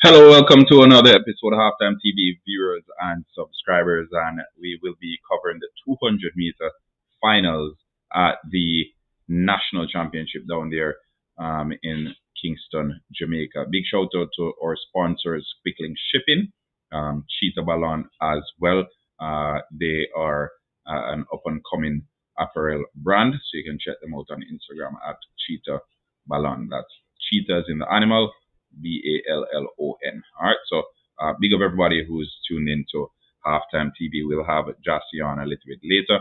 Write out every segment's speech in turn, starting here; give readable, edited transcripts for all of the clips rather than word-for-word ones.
Hello, welcome to another episode of Halftime TV viewers and subscribers, and we will be covering the 200-meter finals at the national championship down there in Kingston, Jamaica. Big shout out to our sponsors, Quickling Shipping, Cheetah Ballon as well. They are an up and coming apparel brand, so you can check them out on Instagram at Cheetah Ballon. That's cheetahs in the animal, Ballon. All right, so big up everybody who's tuned in to Halftime TV. We'll have Jassy on a little bit later,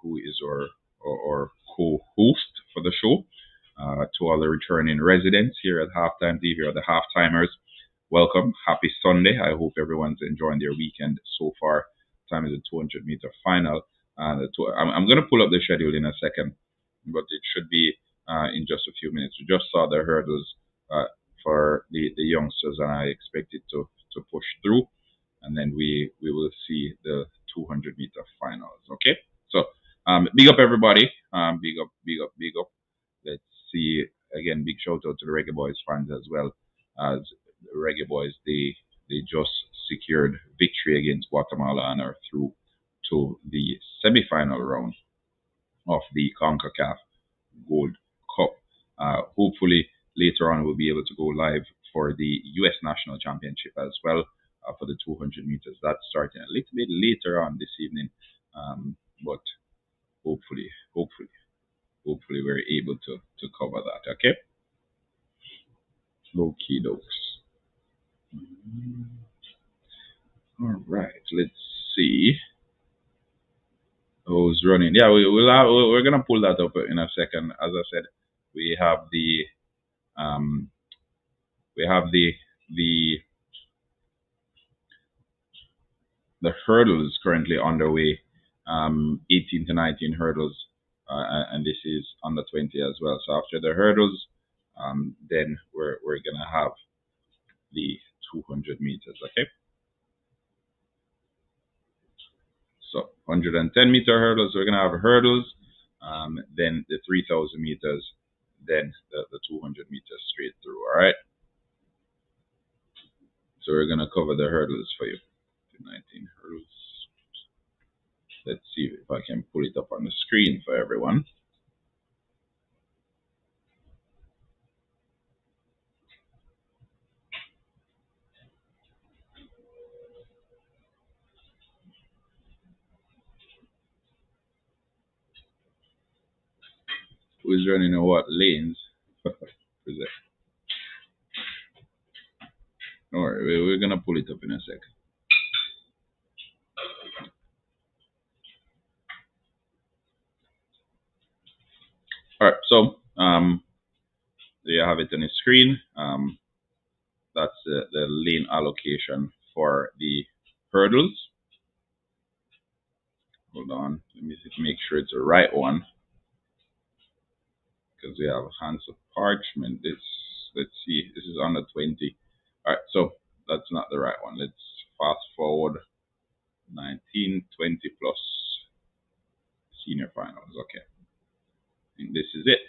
who is our co-host for the show. To all the returning residents here at Halftime TV, or the halftimers, welcome. Happy Sunday. I hope everyone's enjoying their weekend so far. Time is the 200-meter final. I'm going to pull up the schedule in a second, but it should be in just a few minutes. We just saw the hurdles for the youngsters, and I expect it to push through, and then we will see the 200-meter finals. Okay, so big up everybody, big up, big up, big up. Let's see again. Big shout out to the Reggae Boys fans as well, as the Reggae Boys, they just secured victory against Guatemala and are through to the semi-final round of the CONCACAF Gold Cup. Hopefully, later on, we'll be able to go live for the U.S. National Championship as well for the 200 meters. That's starting a little bit later on this evening, but hopefully, hopefully, hopefully, we're able to cover that. Okay. Okie dokes. All right. Let's see who's running. Yeah, we're gonna pull that up in a second. As I said, we have the um, we have the the hurdles currently underway, 18 to 19 hurdles, and this is under 20 as well. So after the hurdles, then we're gonna have the 200 meters. Okay, so 110-meter hurdles, we're gonna have hurdles, then the 3,000 meters, then the 200 meters straight through. All right, so we're gonna cover the hurdles for you. 19 hurdles. Let's see if I can pull it up on the screen for everyone. Who's running in what lanes? All right, we're gonna pull it up in a sec. All right, so there you have it on the screen. That's the lane allocation for the hurdles. Hold on, let me just make sure it's the right one, because we have hands of parchment. Let's see, this is under 20. All right, so that's not the right one. Let's fast forward. 19, 20 plus senior finals. Okay, and this is it.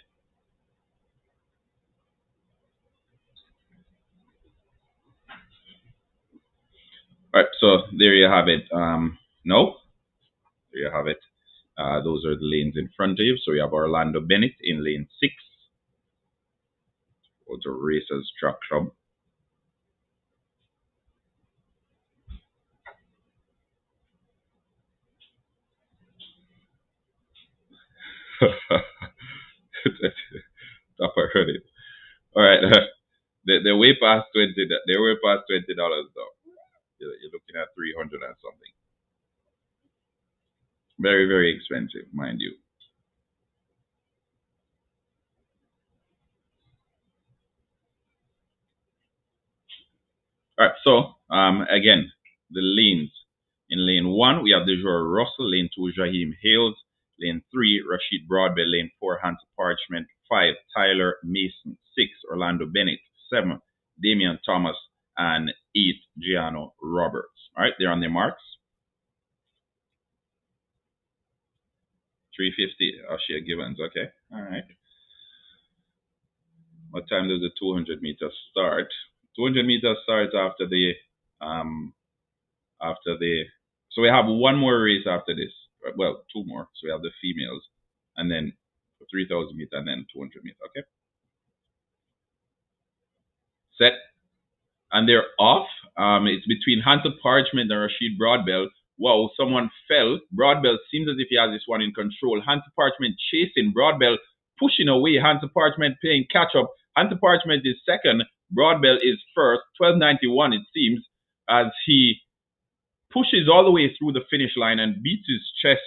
All right, so there you have it. No, there you have it. Those are the lanes in front of you. So we have Orlando Bennett in lane 6, Auto Racers Track Club. Top I heard it. All right, they way past 20. They way past $20 though. You're looking at 300 and something. Very very expensive, mind you. All right, so again, the lanes. In lane 1, we have Dejour Russell. Lane 2, Jaheim Hales. Lane 3, Rashid Broadbent. Lane 4, Hans Parchment. 5, Tyler Mason. 6, Orlando Bennett. 7, Damian Thomas. And 8, Giano Roberts. All right, they're on their marks. 350, Ashia Gibbons. Okay, all right. What time does the 200 meters start? 200 meters starts after the. So we have one more race after this. Well, two more. So we have the females, and then 3,000 meters, and then 200 meters. Okay. Set. And they're off. It's between Hunter Parchment and Rashid Broadbell. Wow, someone fell. Broadbell seems as if he has this one in control. Hunter Parchment chasing Broadbell, pushing away. Hunter Parchment playing catch up. Hunter Parchment is second. Broadbell is first. 12:91 it seems, as he pushes all the way through the finish line and beats his chest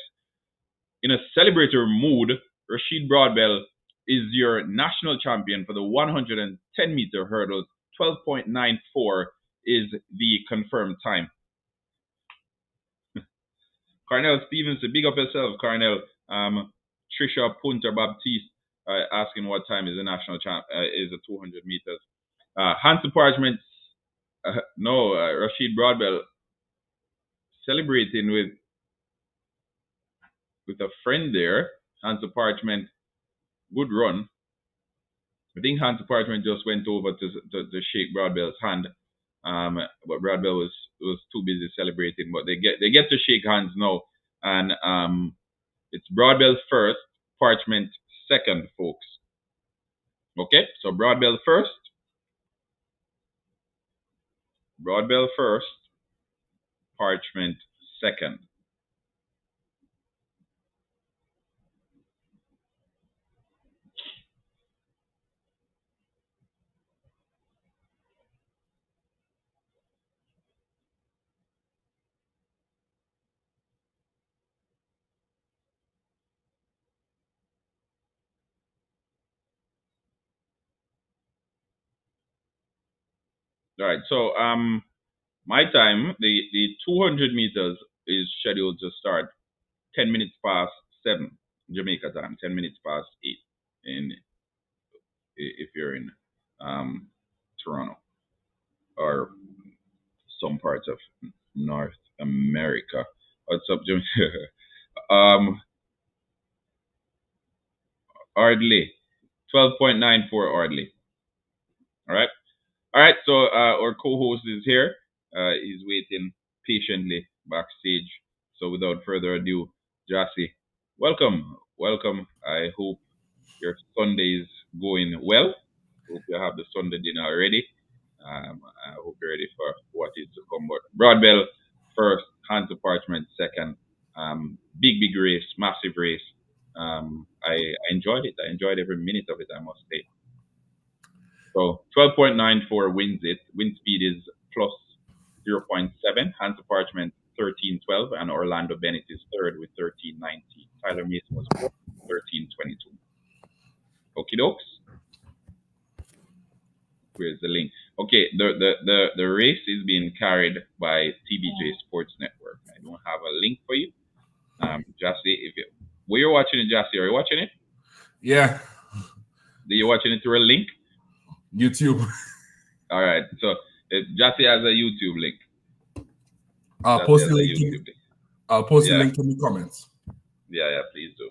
in a celebratory mood. Rashid Broadbell is your national champion for the 110-meter hurdles. 12.94 is the confirmed time. Carnell Stevenson, big up yourself, Carnell. Trisha Punter Baptiste asking what time is the national champ is the 200 meters. Hunter Parchment, Rashid Broadbell celebrating with a friend there. Hunter Parchment, good run. I think Hunter Parchment just went over to shake Broadbell's hand, but Broadbell was too busy celebrating. But they get to shake hands now, and it's Broadbell first, Parchment second, folks. Okay, so Broadbell first, Parchment second. All right, so my time, the 200 meters is scheduled to start 10 minutes past 7 Jamaica time, 10 minutes past 8 if you're in Toronto or some parts of North America. What's up, Jamaica? Ardley, 12.94 Ardley. All right. So our co-host is here. He's waiting patiently backstage. So without further ado, Jassy, welcome. I hope your Sunday is going well. Hope you have the Sunday dinner already. I hope you're ready for what is to come. But Broadbell first, Hunter Parchment second. Big race, massive race. I enjoyed it. I enjoyed every minute of it, I must say. So 12.94 wins it. Wind speed is plus 0.7. Hunter Parchment 13.12, and Orlando Bennett is third with 13.19. Tyler Mason was fourth, 13.22. Okie dokes. Where's the link? Okay, the race is being carried by TBJ Sports Network. I don't have a link for you. Jassy, were you watching it, Jassy? Are you watching it? Yeah. Are you watching it through a link? YouTube. All right. So Jassy has a YouTube link. I'll post the link. I'll post the link in the comments. Yeah, please do.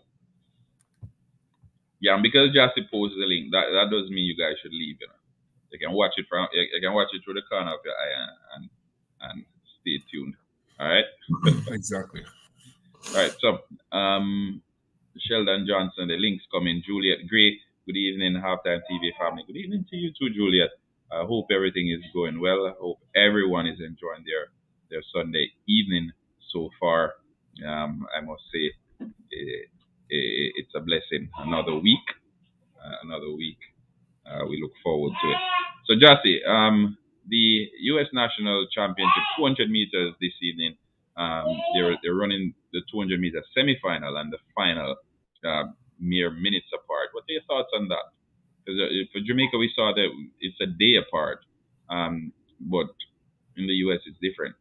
Yeah, and because Jassy posted the link, that doesn't mean you guys should leave. You can watch it through the corner of your eye and stay tuned. All right. Exactly. All right. So Sheldon Johnson, the links coming. Juliet Gray, good evening, Halftime TV family. Good evening to you too, Juliet. I hope everything is going well. I hope everyone is enjoying their Sunday evening so far. I must say it's a blessing. Another week. We look forward to it. So, Jassy, the U.S. National Championship 200 meters this evening. They're running the 200 meter semifinal and the final mere minutes apart. What are your thoughts on that? Because for Jamaica, we saw that it's a day apart, but in the U.S. it's different.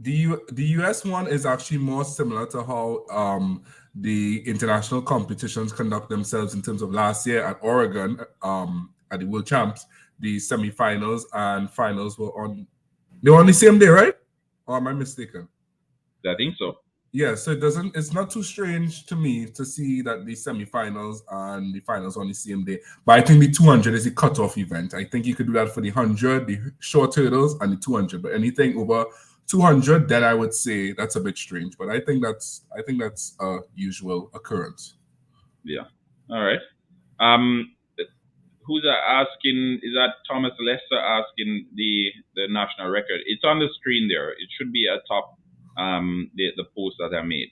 The US one is actually more similar to how the international competitions conduct themselves in terms of last year at Oregon at the World Champs. The semifinals and finals were on the same day, right? Or am I mistaken? I think so. Yeah, so it's not too strange to me to see that the semifinals and the finals on the same day. But I think the 200 is the cutoff event. I think you could do that for the 100, the short hurdles, and the 200. But anything over 200, then I would say that's a bit strange. But I think that's a usual occurrence. Yeah. All right. Um, who's asking? Is that Thomas Lester asking the national record? It's on the screen there. It should be atop the post that I made.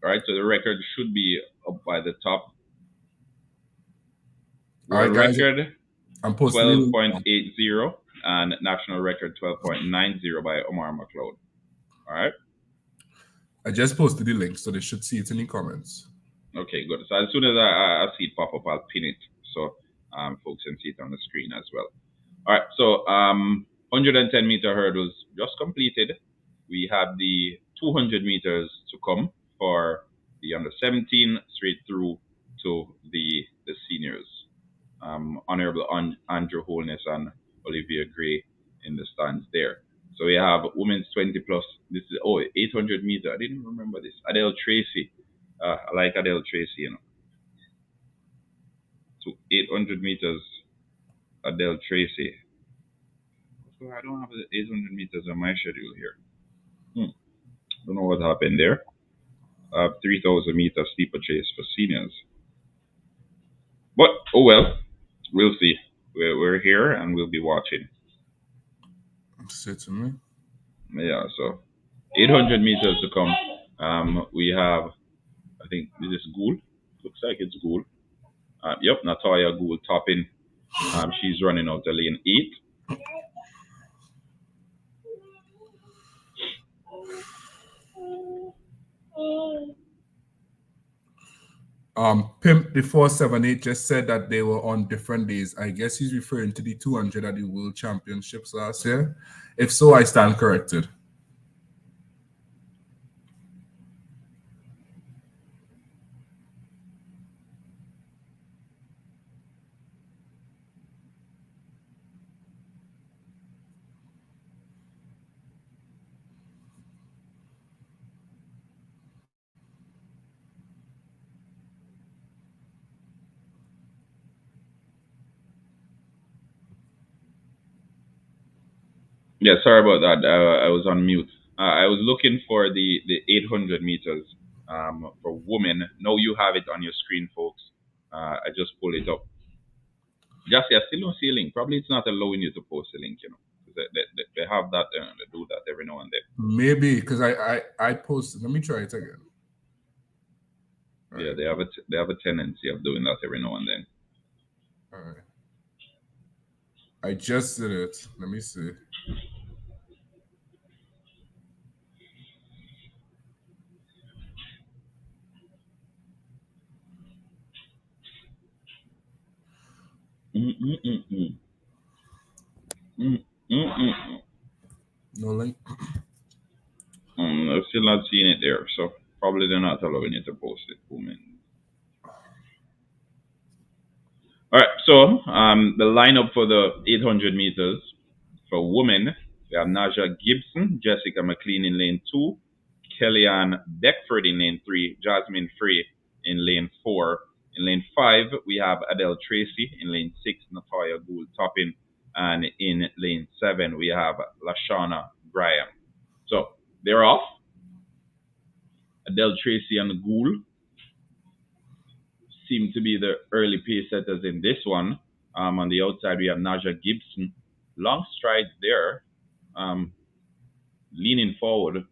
All right. So the record should be up by the top. All right, World guys, record I'm posting the link. 12.80 and national record 12.90 by Omar McLeod. All right. I just posted the link, so they should see it in the comments. Okay, good. So as soon as I see it pop up, I'll pin it so folks can see it on the screen as well. All right, so 110 meter hurdles just completed. We have the 200 meters to come for the under 17 straight through to the seniors. Honorable Andrew Holness and Olivia Gray in the stands there. So we have women's 20 plus. This is 800 meter. I didn't remember this. Adele Tracy. I like Adele Tracy, So 800 meters, Adele Tracy. So I don't have the 800 meters on my schedule here. Don't know what happened there. 3,000 meter steeplechase for seniors. But oh well, we'll see. We're here and we'll be watching. Certainly. Yeah, so 800 meters to come. We have, I think this is Gould. Looks like it's Gould. Yep, Natalia Gould topping. She's running out the lane 8. Pimp the 478 just said that they were on different days. I guess he's referring to the 200 at the World Championships last year. If so, I stand corrected. Yeah, sorry about that. I was on mute. I was looking for the 800 meters for women. Now you have it on your screen, folks. I just pulled it up. Jesse, I still don't see a link. Probably it's not allowing you to post a link, 'cause they have that, they do that every now and then. Maybe because I posted. Let me try it again. Yeah, they have a tendency of doing that every now and then. All right. I just did it. Let me see. No link. I'm still not seeing it there, so probably they're not allowing you to post it, women. All right, so the lineup for the 800 meters for women, we have Naja Gibson, Jessica McLean in lane 2, Kellyanne Beckford in lane 3, Jasmine Frey in lane 4. In lane 5, we have Adele Tracy. In lane 6, Natalia Gould topping. And in lane 7, we have Lashana Graham. So they're off. Adele Tracy and Gould seem to be the early pace setters in this one. On the outside, we have Naja Gibson. Long strides there, leaning forward.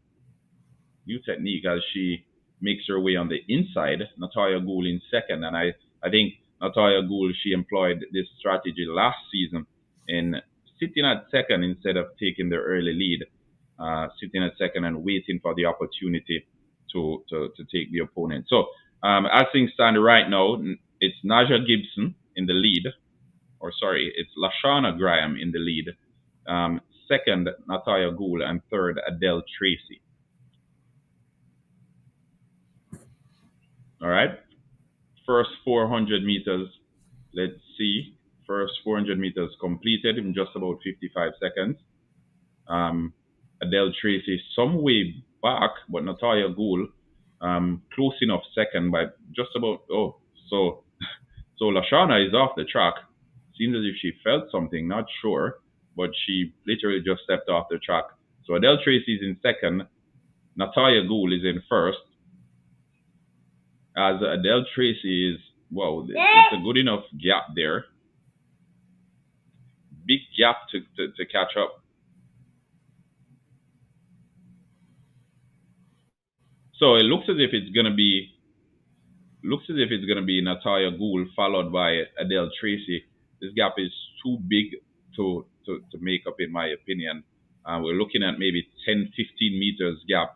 New technique as she makes her way on the inside. Natalia Gould in second, and I think Natalia Gould, she employed this strategy last season in sitting at second instead of taking the early lead, sitting at second and waiting for the opportunity to take the opponent. So as things stand right now, it's Naja Gibson in the lead, or sorry, it's Lashana Graham in the lead. Second, Natalia Gould, and third, Adele Tracy. All right. First 400 meters. Let's see. First 400 meters completed in just about 55 seconds. Adele Tracy some way back, but Natalia Gould close enough second by just about. Oh, so so Lashana is off the track. Seems as if she felt something, not sure, but she literally just stepped off the track. So Adele Tracy is in second. Natalia Gould is in first. As Adele Tracy is, well, it's a good enough gap there. Big gap to catch up. So it looks as if it's gonna be Natalia Gould followed by Adele Tracy. This gap is too big to make up, in my opinion. We're looking at maybe 10, 15 meters gap.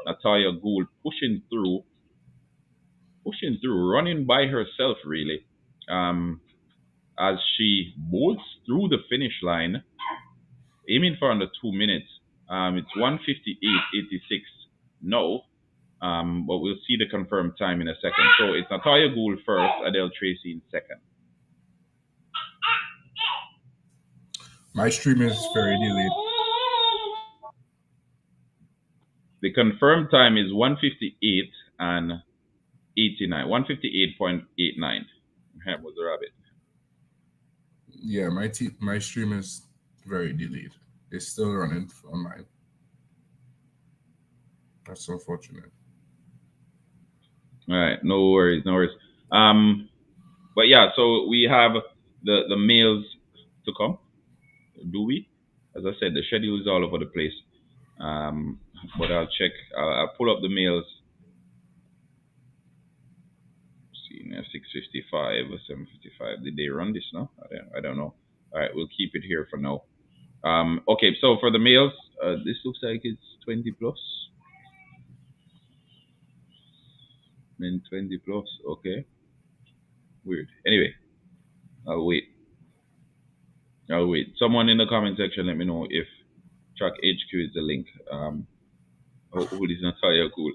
Natalia Gould pushing through, running by herself really, as she bolts through the finish line, aiming for under 2 minutes. It's 1:58.86 no, but we'll see the confirmed time in a second. So it's Natalia Gould first, Adele Tracy in second. My stream is very delayed. The confirmed time is 1:58 and 89. 1:58.89. Was the rabbit. Yeah, my stream is very delayed. It's still running on mine. That's unfortunate. All right, no worries. But yeah, so we have the males to come. Do we? As I said, the schedule is all over the place. But I'll check. I'll pull up the males. See, 6:55, 7:55. Did they run this now? I don't know. All right, we'll keep it here for now. Okay, so for the males, this looks like it's 20 plus. Men 20 plus. Okay. Weird. Anyway, I'll wait. Someone in the comment section, let me know if Track HQ is the link. Who is Natalia Gould?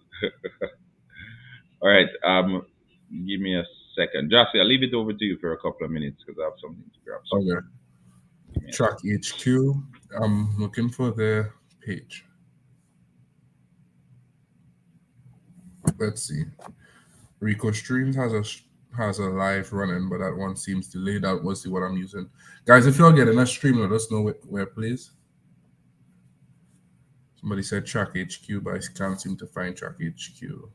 All right. Give me a second. Jassy, I'll leave it over to you for a couple of minutes because I have something to grab. Okay. Track HQ. I'm looking for the page. Let's see. Rico Streams has a live running, but that one seems delayed. That was what I'm using. Guys, if you're getting a stream, let us know where please. Somebody said Track HQ, but I can't seem to find Track HQ.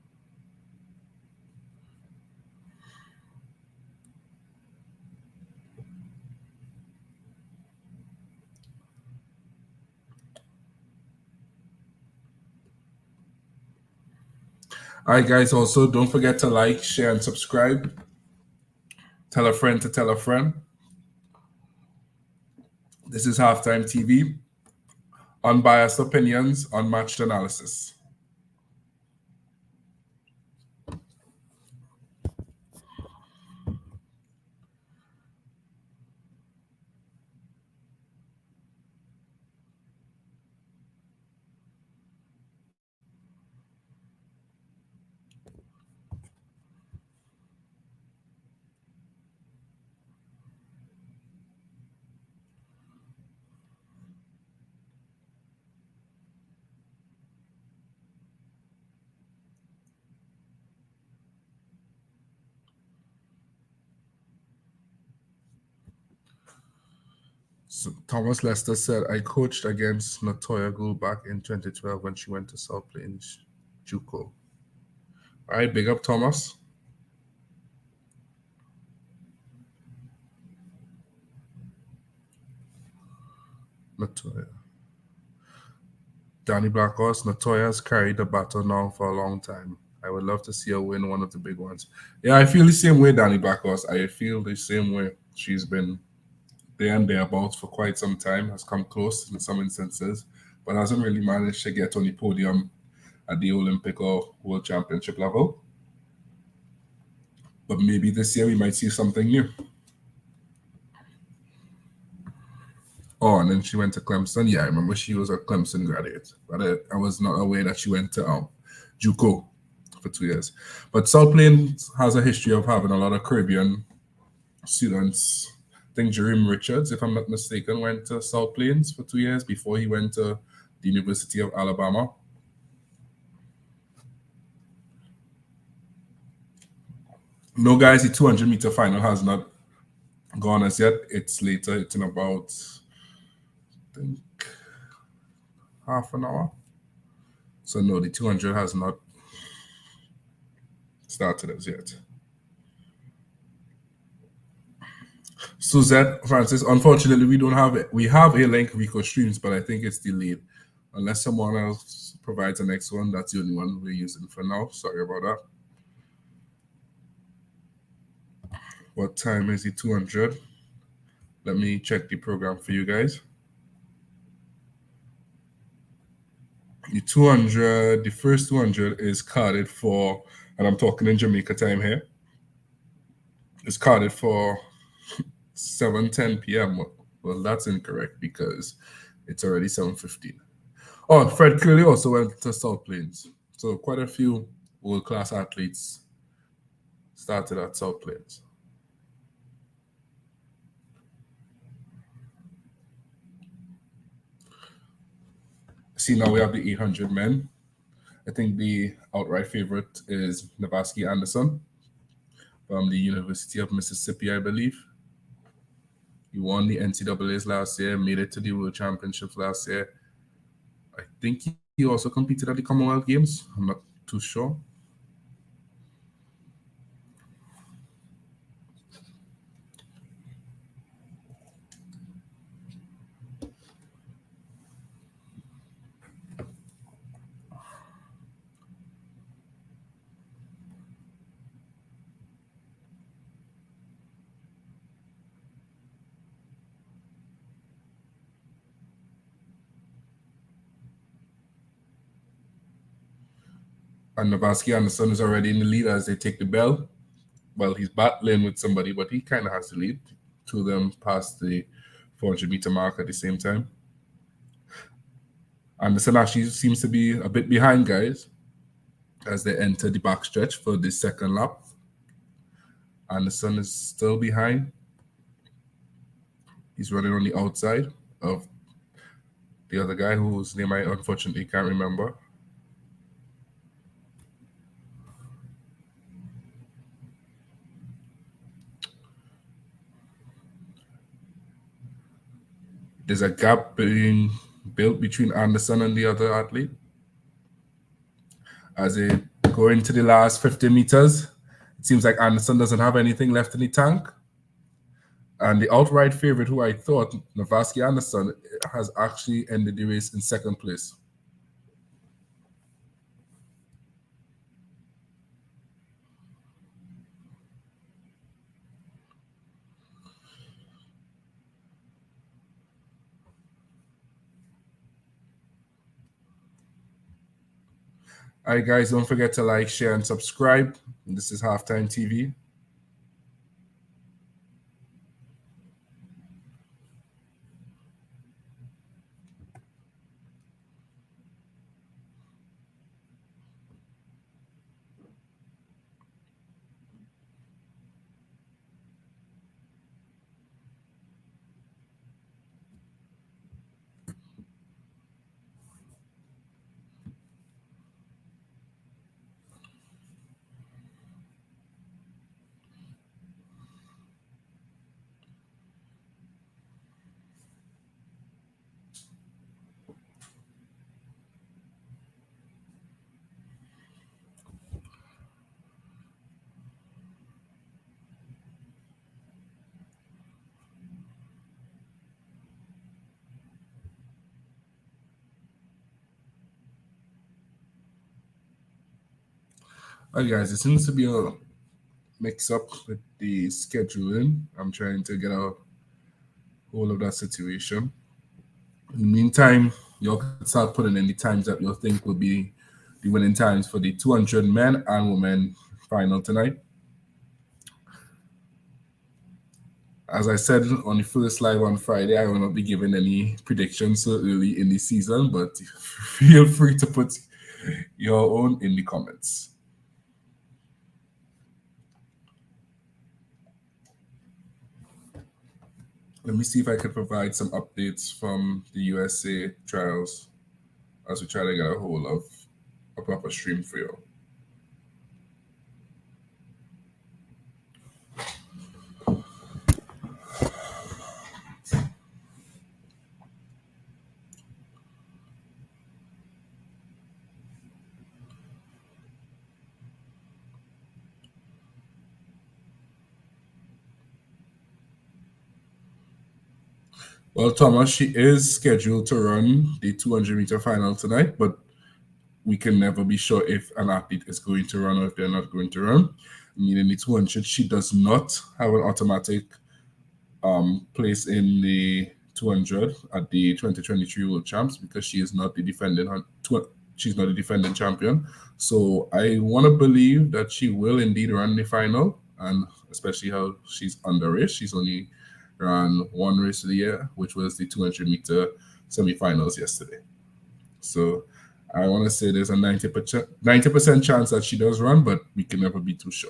All right, guys. Also, don't forget to like, share, and subscribe. Tell a friend to tell a friend. This is Halftime TV. Unbiased opinions, unmatched analysis. So Thomas Lester said, I coached against Natoya Gould back in 2012 when she went to South Plains JUCO. All right, big up, Thomas. Natoya. Danny Blackhorse, Natoya's carried the baton now for a long time. I would love to see her win one of the big ones. Yeah, I feel the same way, Danny Blackhorse. I feel the same way. She's been there and thereabouts for quite some time, has come close in some instances, but hasn't really managed to get on the podium at the Olympic or World Championship level. But maybe this year we might see something new. Oh, and then she went to Clemson. Yeah, I remember she was a Clemson graduate, but I was not aware that she went to JUCO for 2 years. But South Plains has a history of having a lot of Caribbean students. I think Jerome Richards, if I'm not mistaken, went to South Plains for 2 years before he went to the University of Alabama. No, guys, the 200-meter final has not gone as yet. It's later. It's in about, I think, half an hour. So no, the 200 has not started as yet. Suzette Francis, unfortunately, we don't have it. We have a link Rico streams, but I think it's delayed. Unless someone else provides the next one, that's the only one we're using for now. Sorry about that. What time is the 200? Let me check the program for you guys. The 200, the first 200 is carded for, and I'm talking in Jamaica time here. It's carded for 7:10 p.m. Well, that's incorrect because it's already 7:15. Oh, Fred Curley also went to South Plains. So quite a few world-class athletes started at South Plains. See, now we have the 800 men. I think the outright favorite is Navasky Anderson from the University of Mississippi, I believe. He won the NCAAs last year, made it to the World Championships last year. I think he also competed at the Commonwealth Games. I'm not too sure. And Navasky Anderson is already in the lead as they take the bell. Well, he's battling with somebody, but he kind of has the lead. Two of them passed the 400-meter mark at the same time. Anderson actually seems to be a bit behind, guys, as they enter the backstretch for the second lap. Anderson is still behind. He's running on the outside of the other guy whose name I unfortunately can't remember. There's a gap being built between Anderson and the other athlete. As they go into the last 50 meters, it seems like Anderson doesn't have anything left in the tank. And the outright favorite, who I thought, Navasky Anderson, has actually ended the race in second place. All right, guys, don't forget to like, share, and subscribe. This is Halftime TV. All right, guys, it seems to be a mix-up with the scheduling. I'm trying to get a hold of that situation. In the meantime, y'all can start putting in the times that you think will be the winning times for the 200 men and women final tonight. As I said on the first live on Friday, I will not be giving any predictions so early in the season, but feel free to put your own in the comments. Let me see if I could provide some updates from the USA trials as we try to get a hold of a proper stream for you. Well, Thomas, she is scheduled to run the 200-meter final tonight, but we can never be sure if an athlete is going to run or if they're not going to run. I mean, in the 200, she does not have an automatic place in the 200 at the 2023 World Champs because she is not the she's not the defending champion. So I want to believe that she will indeed run the final, and especially how she's underrace. She's only ran one race of the year, which was the 200-meter semifinals yesterday. So I want to say there's a 90% chance that she does run, but we can never be too sure.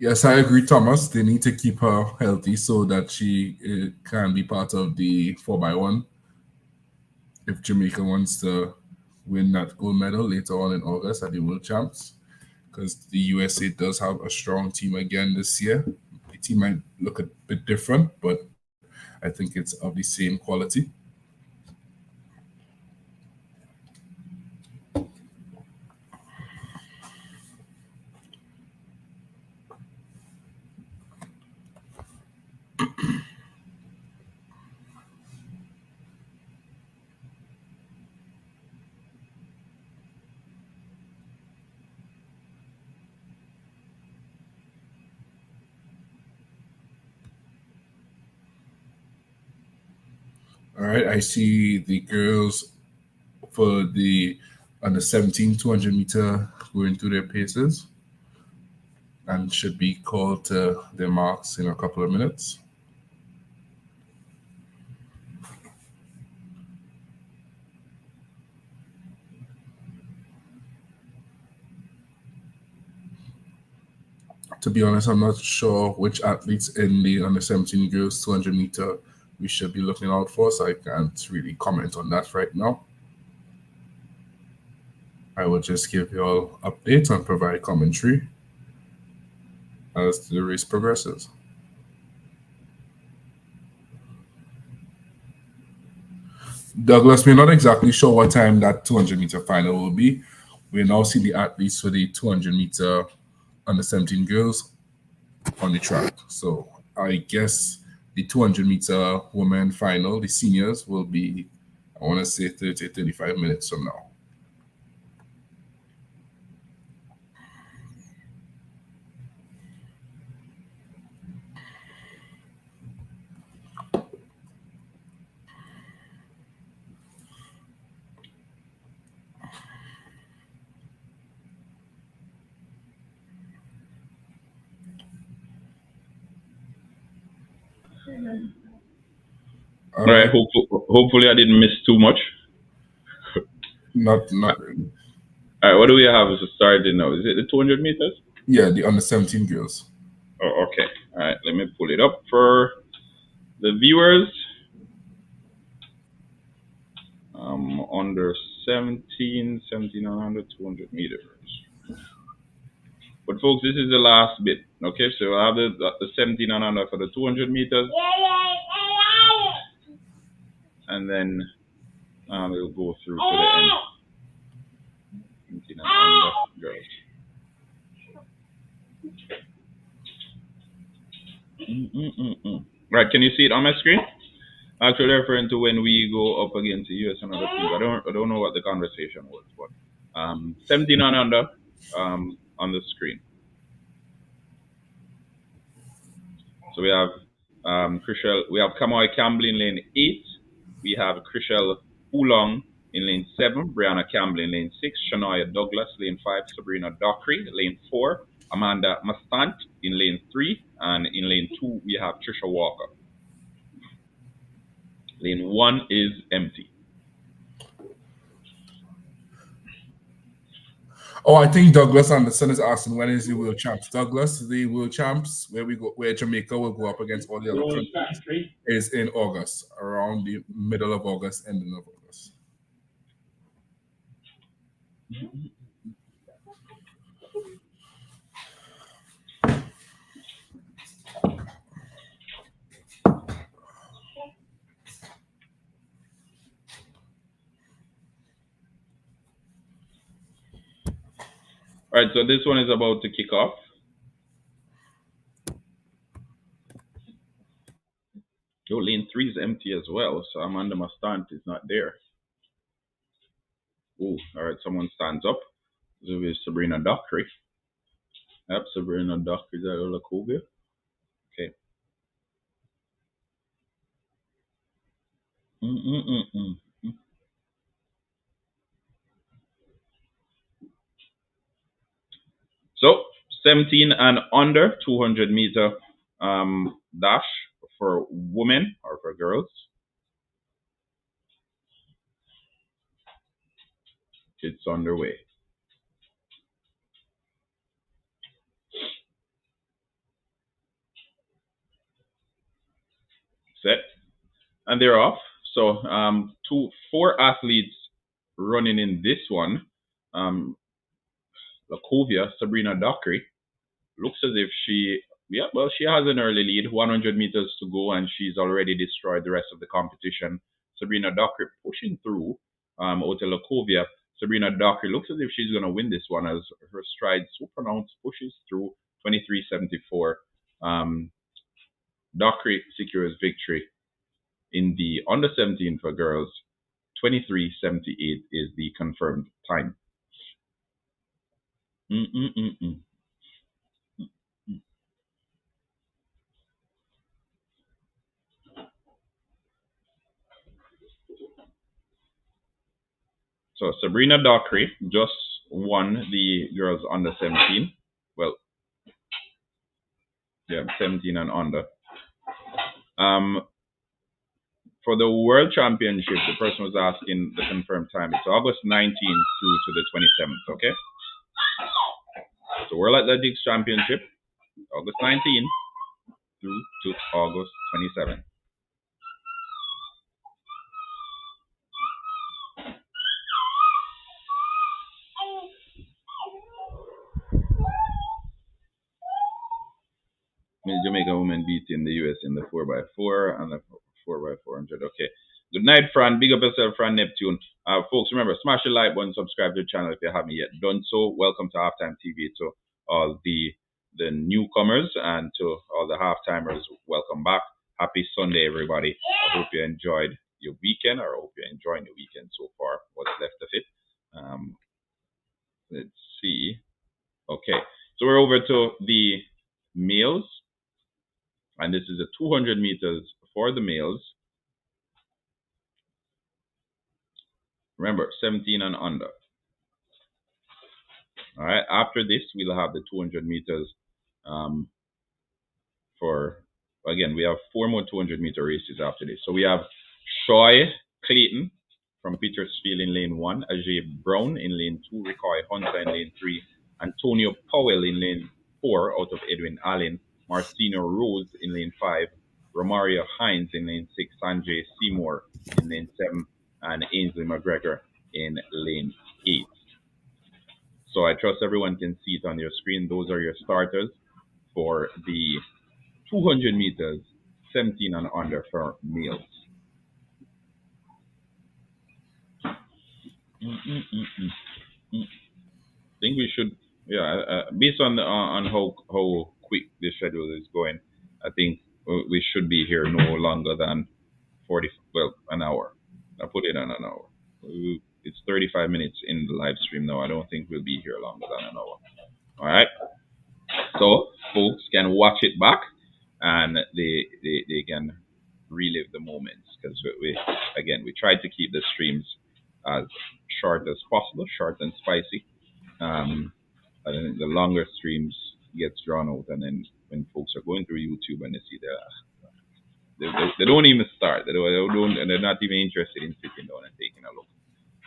Yes, I agree, Thomas. They need to keep her healthy so that she can be part of the 4x1 if Jamaica wants to win that gold medal later on in August at the World Champs. Because the USA does have a strong team again this year. The team might look a bit different, but I think it's of the same quality. All right, I see the girls for the under 17 200-meter going through their paces and should be called to their marks in a couple of minutes. To be honest, I'm not sure which athletes in the under 17 girls 200-meter we should be looking out for, so I can't really comment on that right now. I will just give you all updates and provide commentary as the race progresses. Douglas, we're not exactly sure what time that 200-meter final will be. We now see the athletes for the 200-meter under 17 girls on the track. So I guess the 200-meter women final, the seniors, will be, I want to say, 30, 35 minutes from now. All right. Hopefully, I didn't miss too much. Not really. All right. What do we have as a starting now? Is it the 200 meters? Yeah, the under 17 girls. Oh, okay. All right. Let me pull it up for the viewers. Under 17, 17 and under 200 meters. But folks, this is the last bit. Okay, so I have the 17 and under for the 200 meters. And then we'll go through to the end. 17 and under girls. Right, can you see it on my screen? Actually referring to when we go up against the US and other teams. I don't know what the conversation was, but 17 and under on the screen. So we have Chriselle, we have Kamoy Campbell in lane 8. We have Chriselle Oolong in lane 7. Brianna Campbell in lane 6. Shania Douglas, lane 5. Sabrina Dockery, lane 4. Amanda Mastant in lane 3. And in lane 2, we have Trisha Walker. Lane 1 is empty. Oh, I think Douglas Anderson is asking when is the world champs. Douglas, the world champs where we go, where Jamaica will go up against all the other countries, is in August, around the middle of August, ending of August. All right, so this one is about to kick off. Yo, lane 3 is empty as well, so Amanda Mastant is not there. Oh, all right, someone stands up. This is Sabrina Dockery. Yep, Sabrina Dockery is out of Lacovia. Okay. Mm-mm-mm-mm. So 17 and under 200-meter dash for women or for girls. It's underway. Set. And they're off. So four athletes running in this one. Lacovia, Sabrina Dockery, looks as if she has an early lead, 100 meters to go, and she's already destroyed the rest of the competition. Sabrina Dockery pushing through out Lacovia. Sabrina Dockery looks as if she's going to win this one as her stride so pronounced, pushes through 23.74. Dockery secures victory in the under 17 for girls. 23.78 is the confirmed time. Mm-mm-mm-mm. So Sabrina Dockery just won the girls under 17. Well, yeah, 17 and under. For the World Championship, the person was asking the confirmed time. It's August 19th through to the 27th, okay? So World Athletics Championship, August 19th through to August 27th. Jamaica women beating the US in the 4x4 and the 4x400. Okay. Good night, Fran. Big up yourself, Fran Neptune. Folks, remember, smash the like button, subscribe to the channel if you haven't yet done so. Welcome to Halftime TV to all the newcomers and to all the halftimers. Welcome back. Happy Sunday, everybody. I hope you enjoyed your weekend, or I hope you're enjoying the weekend so far, what's left of it. Let's see. Okay. So we're over to the males. And this is a 200 meters for the males. Remember, 17 and under. All right. After this, we'll have the 200 meters for, again, we have four more 200-meter races after this. So we have Troy Clayton from Petersfield in lane 1, Ajay Brown in lane 2, Ricoy Hunter in lane 3, Antonio Powell in lane 4 out of Edwin Allen, Marcino Rose in lane 5, Romario Hines in lane 6, Sanjay Seymour in lane 7, and Ainsley McGregor in lane 8. So I trust everyone can see it on your screen. Those are your starters for the 200 meters, 17 and under for males. I think we should, based on how quick the schedule is going, I think we should be here no longer than an hour. I put it on an hour. It's 35 minutes in the live stream now. I don't think we'll be here longer than an hour. All right. So folks can watch it back and they can relive the moments because we tried to keep the streams as short as possible, short and spicy. Um, and then the longer streams gets drawn out, and then when folks are going through YouTube and they see they don't even start. They don't, and they're not even interested in sitting down and taking a look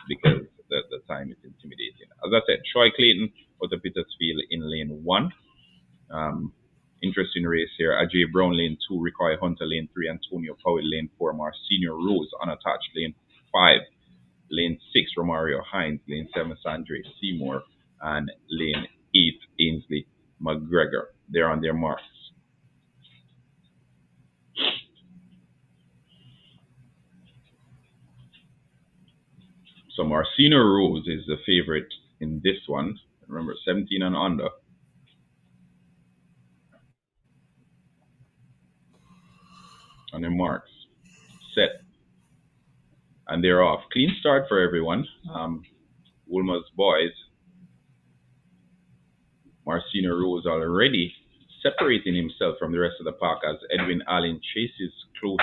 because the time is intimidating. As I said, Troy Clayton out of Petersfield in lane one. Um, Interesting race here. Ajay Brown lane two, Ricoy Hunter lane three, Antonio Powell lane four, Marcinio Rose unattached lane five, lane six, Romario Hines, lane seven, Sandre Seymour, and lane eight, Ainsley McGregor. They're on their marks. So Marcino Rose is the favorite in this one. Remember, 17 and under. On their marks, set, and they're off. Clean start for everyone. Woolmer's boys, Marcino Rose already separating himself from the rest of the pack as Edwin Allen chases close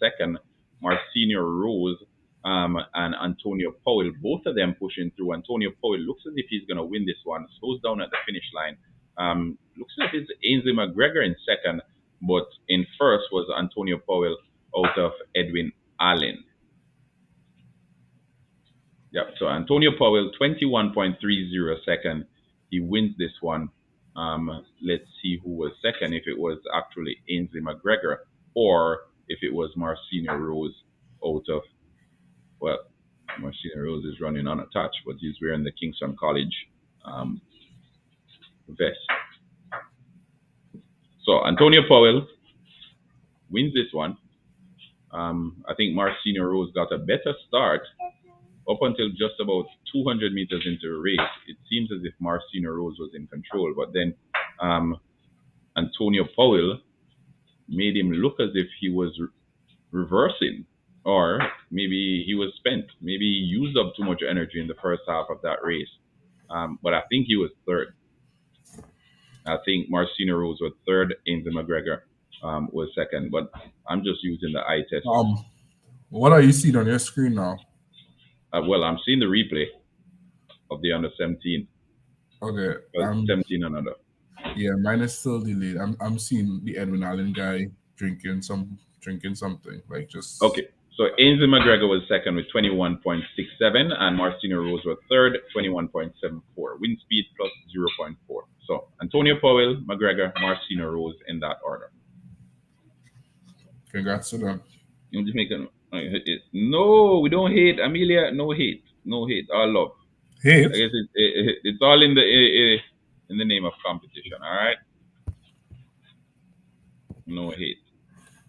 second. Marcino Rose and Antonio Powell, both of them pushing through. Antonio Powell looks as if he's going to win this one. Slows down at the finish line. Looks as if it's Ainsley McGregor in second, but in first was Antonio Powell out of Edwin Allen. Yep. So Antonio Powell, 21.30 second. He wins this one. Let's see who was second. If it was actually Ainsley McGregor or if it was Marcino Rose out of, well, Marcino Rose is running unattached, but he's wearing the Kingston College vest. So Antonio Powell wins this one. I think Marcino Rose got a better start up until just about 200 meters into the race. It seems as if Marcino Rose was in control, but then Antonio Powell made him look as if he was reversing, or maybe he was spent. Maybe he used up too much energy in the first half of that race. But I think he was third. I think Marcino Rose was third, Ainsley McGregor was second, but I'm just using the eye test. What are you seeing on your screen now? Well, I'm seeing the replay of the under 17. Okay. 17 and under. Yeah, mine is still delayed. I'm seeing the Edwin Allen guy drinking something, like just. Okay. So Ainsley McGregor was second with 21.67, and Marcino Rose was third, 21.74. Wind speed plus 0.4. So Antonio Powell, McGregor, Marcino Rose in that order. Congrats to them. In Jamaica, no, we don't hate Amelia. No hate, all love. Hate. I guess it's all in the name of competition. All right. No hate.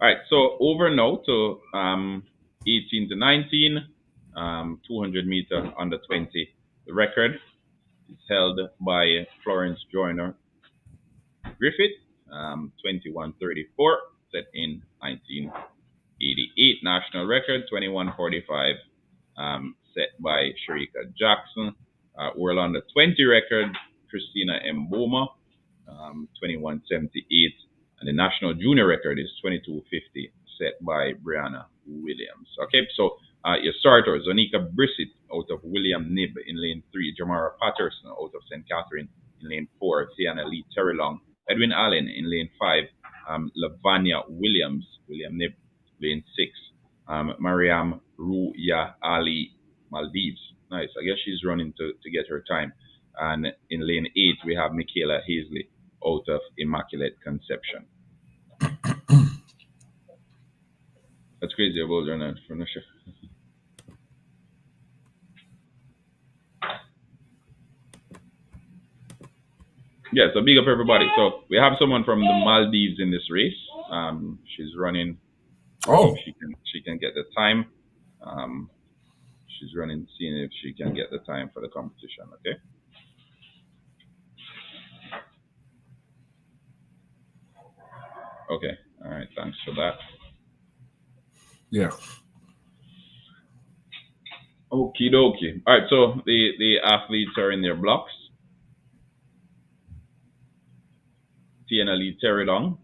All right. So over now to 18 to 19, 200 meter under 20. The record is held by Florence Joyner Griffith, 21:34, set in 1988. National record 21:45, set by Sharika Jackson. World under 20 record Christina Mboma, 21:78, and the national junior record is 22:50, set by Brianna Williams. Okay, so your starters: Zonika Brissett out of William Nib in lane 3, Jamara Patterson out of St. Catherine in lane 4, Tiana Lee Terrelong, Edwin Allen in lane 5, Lavanya Williams, William Nib, lane 6, Mariam Ruya Ali Maldives. Nice. I guess she's running to get her time. And in lane 8, we have Michaela Hazley out of Immaculate Conception. That's crazy about her now, for no sure. Yeah, so big up everybody. So we have someone from the Maldives in this race. She's running. Oh, she can get the time. She's running, seeing if she can get the time for the competition. Okay. Okay. All right. Thanks for that. Yeah. Okie dokie. All right. So the athletes are in their blocks. Tiana Lee Terrelong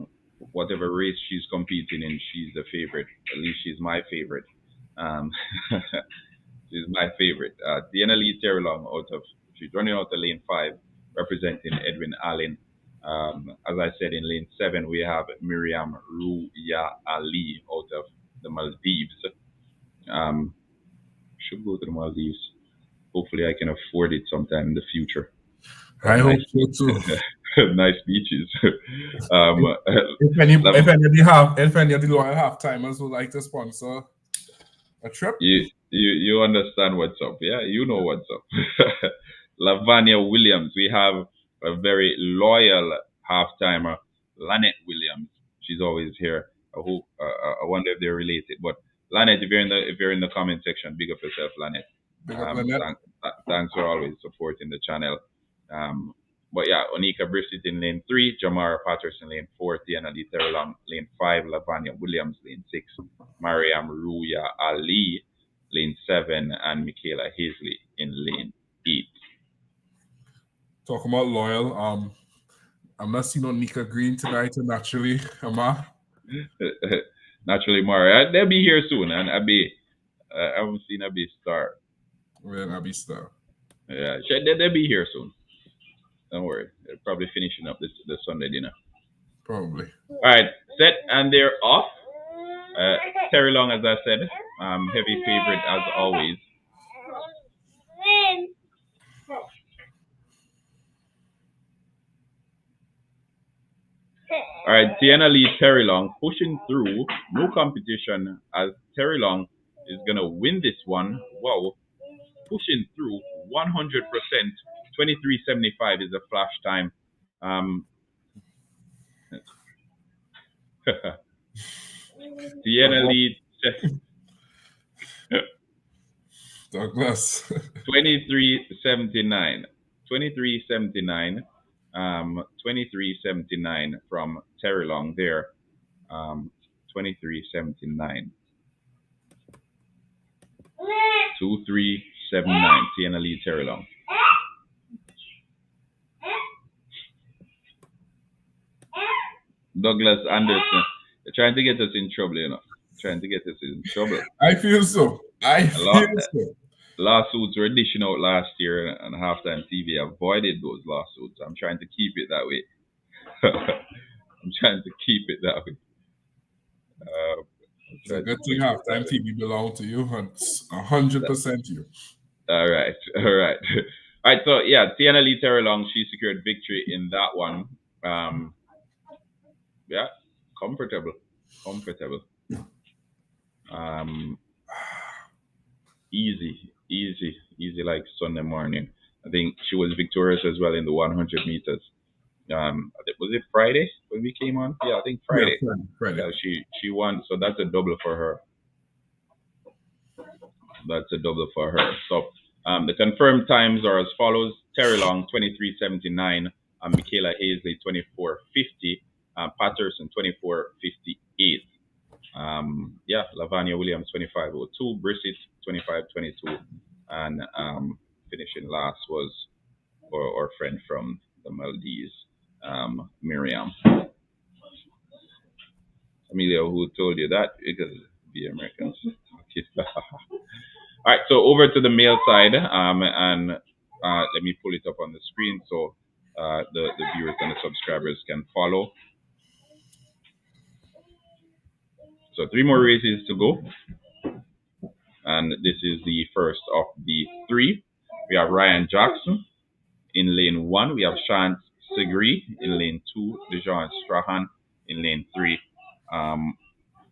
whatever race she's competing in, she's the favorite. At least she's my favorite. Um, she's my favorite. Deanna Lee Terrelong she's running out of lane 5, representing Edwin Allen. As I said, in lane 7, we have Miriam Ruya Ali out of the Maldives. Should go to the Maldives. Hopefully, I can afford it sometime in the future. I hope Nice, so too. nice beaches. um, If any of the loyal half timers would like to sponsor a trip, you understand what's up, yeah? You know what's up. Lavanya Williams. We have a very loyal half timer, Lynette Williams. She's always here. I wonder if they're related. But Lynette, if you're in the comment section, big up yourself, Lynette. big up Lynette. Thanks for always supporting the channel. But yeah, Onika Brissett in lane 3, Jamara Patterson lane 4, Tiana Di Terrelong lane 5, Lavanya Williams lane 6, Mariam Ruya Ali lane 7, and Michaela Hazley in lane 8. Talking about loyal, I'm not seeing on Nika Green tonight, and naturally, Ama. Naturally, Mara. They'll be here soon, and I haven't seen Abby start. Well, Abby star. Yeah, they'll be here soon. Don't worry. They're probably finishing up this Sunday dinner. Probably. All right, set and they're off. Terrelong, as I said, heavy favorite as always. All right, Tiana Lee Terrelong pushing through, no competition, as Terrelong is gonna win this one. Wow, pushing through 100%. 23:75 is the flash time. Tiana Lee. Douglas. 23:79. 23:79. 23:79 from Terrelong there. 23:79. 23:79. Tiana Lee Terrelong. Douglas Anderson. They're trying to get us in trouble, you know. Trying to get us in trouble. I feel so. Lawsuits were dishing out last year, and Halftime TV avoided those lawsuits. I'm trying to keep it that way. I'm trying to keep it that way. It's a good thing Halftime TV belong to you, 100% you. All right. All right. So yeah, Tiana Lee Terrelong, she secured victory in that one. Yeah, comfortable. Easy like Sunday morning. I think she was victorious as well in the 100 meters. Was it Friday when we came on? Yeah, I think Friday. Yeah, Friday. Yeah, she won, so that's a double for her. So the confirmed times are as follows: Terrelong 23:79, Michaela Hazley 24:50, Patterson 24:58. Lavanya Williams 25:02, Brissett 25:22, and finishing last was our friend from the Maldives, Miriam. Amelia, who told you that? Because the Americans. All right, so over to the male side, and let me pull it up on the screen so the viewers and the subscribers can follow. So 3 more races to go, and this is the first of the 3. We have Ryan Jackson in lane 1. We have Shant Segri in lane 2. Dejan Strahan in lane 3.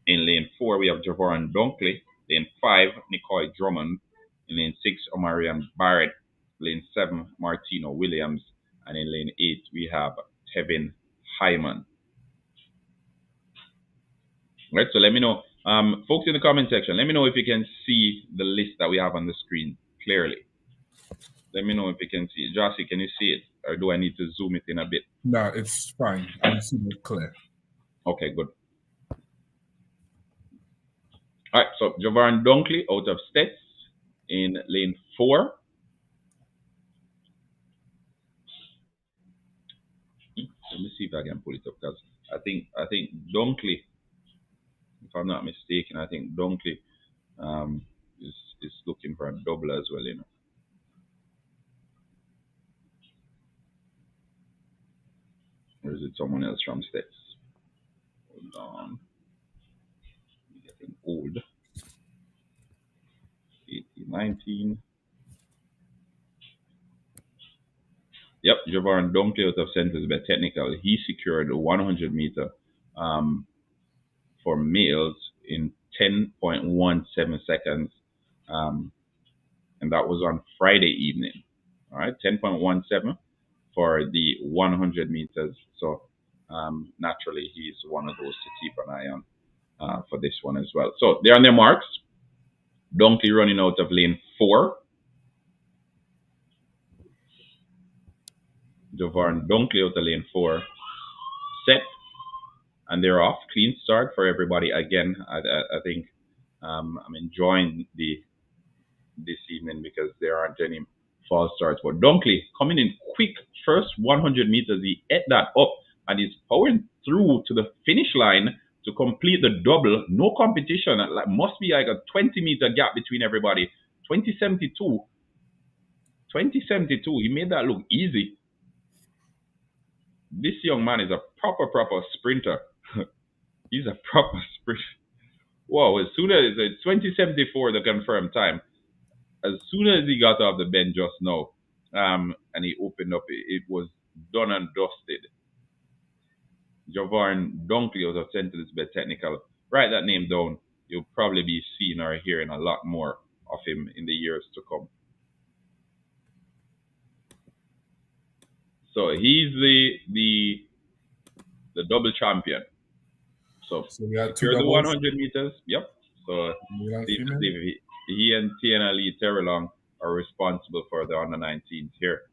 In lane 4, we have Javoran Dunkley. Lane 5, Nicole Drummond. In lane 6, Omarion Barrett. Lane 7, Martino Williams. And in lane 8, we have Tevin Hyman. Right, so let me know, folks in the comment section, let me know if you can see the list that we have on the screen clearly. Let me know if you can see it. Jossie, can you see it? Or do I need to zoom it in a bit? No, it's fine. I'm seeing it clear. Okay, good. All right, so Javoran Dunkley out of Stets in lane 4. Let me see if I can pull it up, because I think Dunkley, if I'm not mistaken, I think Dunkley um, is looking for a double as well. Or is it someone else from States? Hold on, I'm getting old. 18, 19. Yep, Javon Dunkley out of St. Elizabeth Technical. He secured a 100 meter um, for males in 10.17 seconds, um, and that was on Friday evening. All right, 10.17 for the 100 meters. So naturally, he's one of those to keep an eye on for this one as well. So they're on their marks. Dunkley running out of lane 4. Javarn Dunkley out of lane 4. Set. And they're off. Clean start for everybody. Again, I think I'm enjoying this evening because there aren't any false starts. But Dunkley coming in quick, first 100 meters, he ate that up and he's powering through to the finish line to complete the double. No competition. Like, must be like a 20-meter gap between everybody. 2072. He made that look easy. This young man is a proper sprinter. He's a proper sprinter. Wow, as soon as it's 2074, the confirmed time, as soon as he got off the bench just now, and he opened up, it was done and dusted. Javarn Dunkley out of St. Elizabeth Technical. Write that name down. You'll probably be seeing or hearing a lot more of him in the years to come. So he's the double champion. So we had secure the 100 meters. Yep. So he and Tiana Lee Terrelong are responsible for the under 19s here.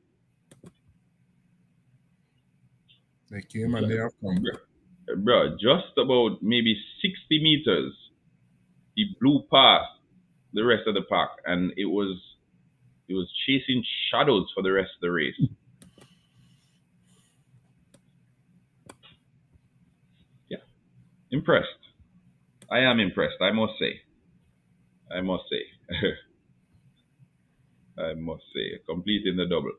They came and they have come. Bro, just about maybe 60 meters, he blew past the rest of the pack, and it was chasing shadows for the rest of the race. Yeah, impressed. I am impressed. I must say. I must say, completing the double.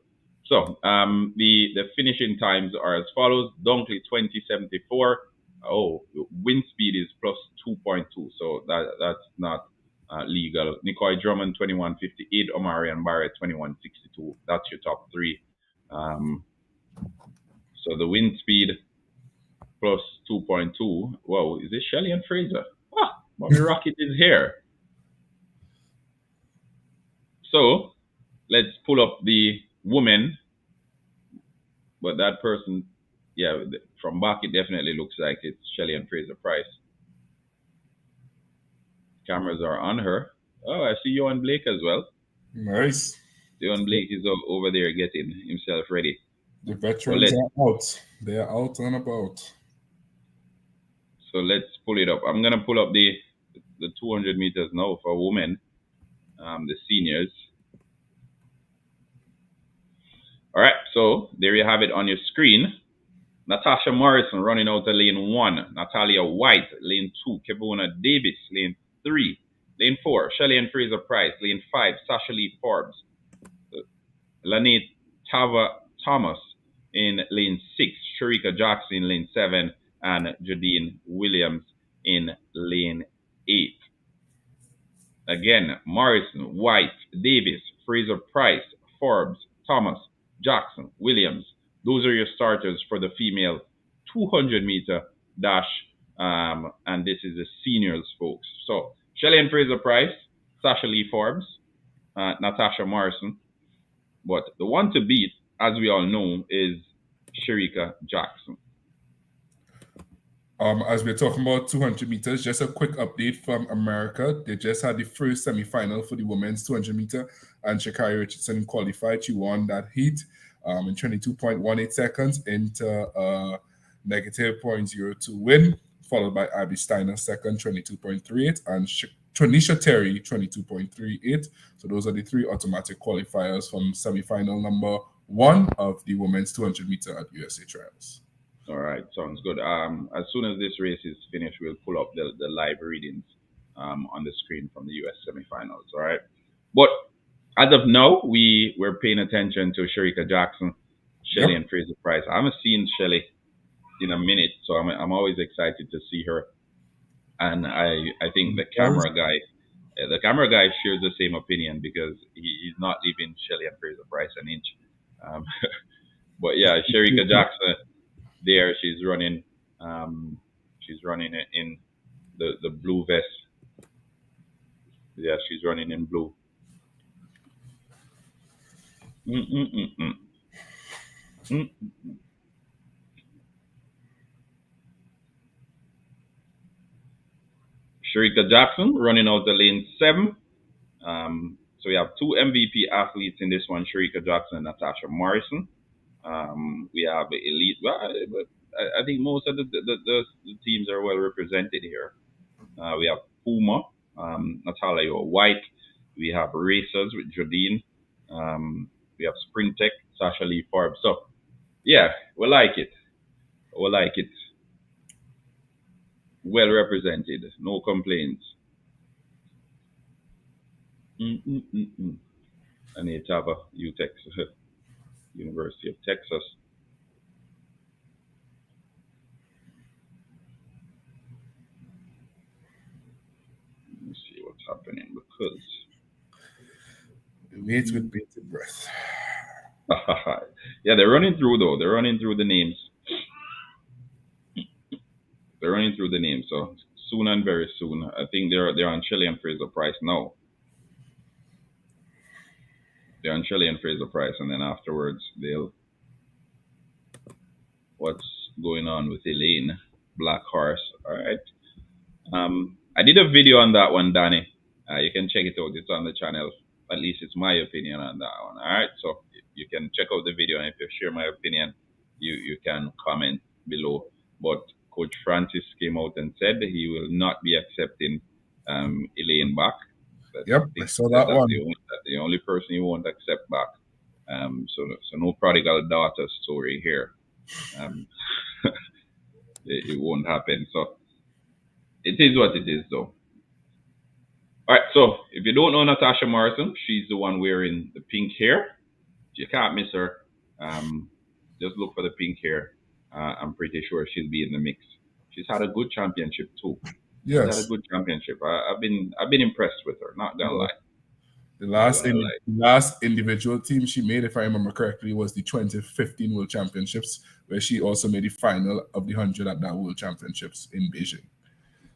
So the finishing times are as follows: Dunkley 2074. Oh, wind speed is plus 2.2, so that's not legal. Nicoy Drummond 2158, Omari and Barrett 2162. That's your top 3. So the wind speed plus 2.2. Whoa, is this Shelley and Fraser? Ah, Mommy Rocket is here. So let's pull up the woman. But that person, yeah, from back, it definitely looks like it's Shelley and Fraser Price. Cameras are on her. Oh, I see Johan Blake as well. Nice. Johan Blake is over there getting himself ready. The veterans are out. They are out and about. So let's pull it up. I'm going to pull up the 200 meters now for women, the seniors. All right, so there you have it on your screen. Natasha Morrison running out of lane 1. Natalia White, lane 2. Kevona Davis, lane 3. Lane 4, Shelley and Fraser Price. Lane 5, Sasha Lee Forbes. Lanette Tava Thomas in lane 6. Sharika Jackson in lane 7. And Jadine Williams in lane 8. Again, Morrison, White, Davis, Fraser Price, Forbes, Thomas, Jackson, Williams. Those are your starters for the female 200-meter dash, and this is the seniors, folks. So, Shelley and Fraser Price, Sasha Lee Forbes, Natasha Morrison. But the one to beat, as we all know, is Sharika Jackson. As we're talking about 200 meters, just a quick update from America. They just had the first semi-final for the women's 200 meter, and Shakari Richardson qualified. She won that heat in 22.18 seconds into negative 0.02 win, followed by Abby Steiner second, 22.38, and Tronisha Terry, 22.38. So those are the 3 automatic qualifiers from semi-final number 1 of the women's 200 meter at USA Trials. All right, sounds good. As soon as this race is finished, we'll pull up the live readings on the screen from the U.S. semifinals. All right, but as of now, we're paying attention to Sharika Jackson, Shelly, Yep. and Fraser Price. I haven't seen Shelly in a minute, so I'm always excited to see her. And I think the camera guy shares the same opinion because he's not leaving Shelly and Fraser Price an inch. Um, but yeah, Sharika Jackson there, she's running in the blue vest. Yeah, she's running in blue. Mm-mm-mm-mm. Mm. Sharika Jackson running out the lane 7. So we have two MVP athletes in this one, Sharika Jackson and Natasha Morrison. We have the elite, well, but I think most of the teams are well represented here. We have Puma, Natalia White. We have Racers with Jodine. We have Spring Tech, Sasha Lee Forbes. So, yeah, we like it. We like it. Well represented. No complaints. Mm-mm-mm-mm. And Etava, UTEX, University of Texas. Let me see what's happening because Wait with bated breath. yeah, they're running through though. They're running through the names. They're running through the names. So soon and very soon, I think they're on Shelley and Fraser Price now. They're on Shelley and Fraser Price, and then afterwards they'll what's going on with Elaine Black Horse. All right. I did a video on that one, Danny. You can check it out. It's on the channel. At least it's my opinion on that one. All right. So you can check out the video, and if you share my opinion, you can comment below. But Coach Francis came out and said he will not be accepting Elaine back. I Yep, I think saw that that one. that's the only person he won't accept back. So no prodigal daughter story here. Um, it won't happen. So it is what it is, though. All right. So if you don't know Natasha Morrison, she's the one wearing the pink hair. You can't miss her. Um, just look for the pink hair. I'm pretty sure she'll be in the mix. She's had a good championship too. She's had a Yes. good championship. I've been impressed with her. Not gonna Yeah. lie. The Not last gonna lie. last individual team she made, if I remember correctly, was the 2015 World Championships, where she also made the final of the 100 at that World Championships in Beijing.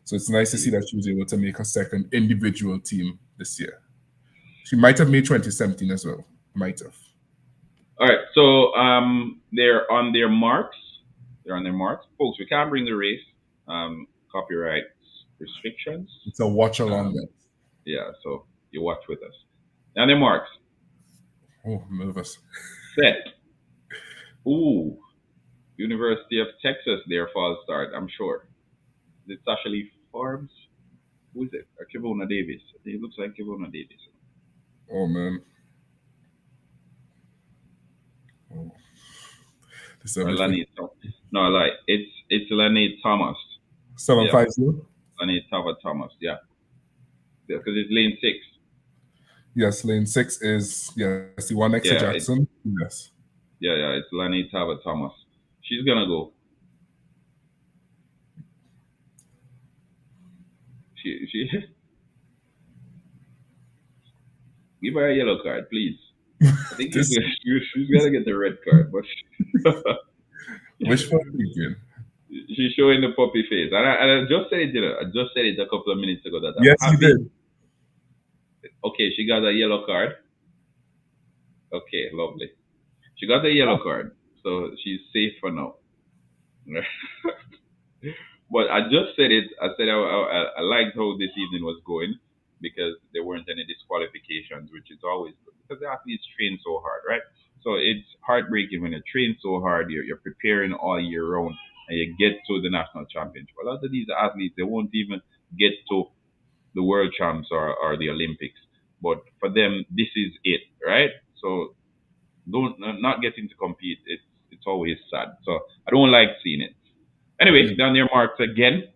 So it's nice to see that she was able to make her second individual team this year. She might have made 2017 as well. Might have. All right. So they're on their marks. They're on their marks, folks. We can't bring the race. Copyright restrictions. It's a watch along Um, that. yeah. So you watch with us. On their marks. Oh, I'm nervous. Set. Ooh, University of Texas, their false start, I'm sure. Is it Sasha Lee Forbes? Who is it? Or Kivona Davis? I think it looks like Kivona Davis. Oh man. Oh. This is Or everything. Lani. No, like it's Lani Thomas. Yeah, 750. Lani Tava Thomas. Yeah, because it's lane 6. Yes, lane 6 is yes, the one next to Yeah, Jackson. Yes. yeah. It's Lani Tava Thomas. She's gonna go. She give her a yellow card, please. I think This she's gonna get the red card, but wishful thinking. she's showing the puppy face. And I just said it, I just said it a couple of minutes ago that I'm Yes, you happy. did. Okay, she got a yellow card. Okay, lovely. She got a yellow card, so she's safe for now. But I just said it. I said I liked how this evening was going because there weren't any disqualifications, which is always good because the athletes train so hard, right? So it's heartbreaking when you train so hard, you're preparing all year round, and you get to the national championship. A lot of these athletes, they won't even get to the world champs or the Olympics. But for them, this is it, right? So don't not getting to compete. It's It's always sad. So I don't like seeing it. Anyway, Yeah. down there, marks again.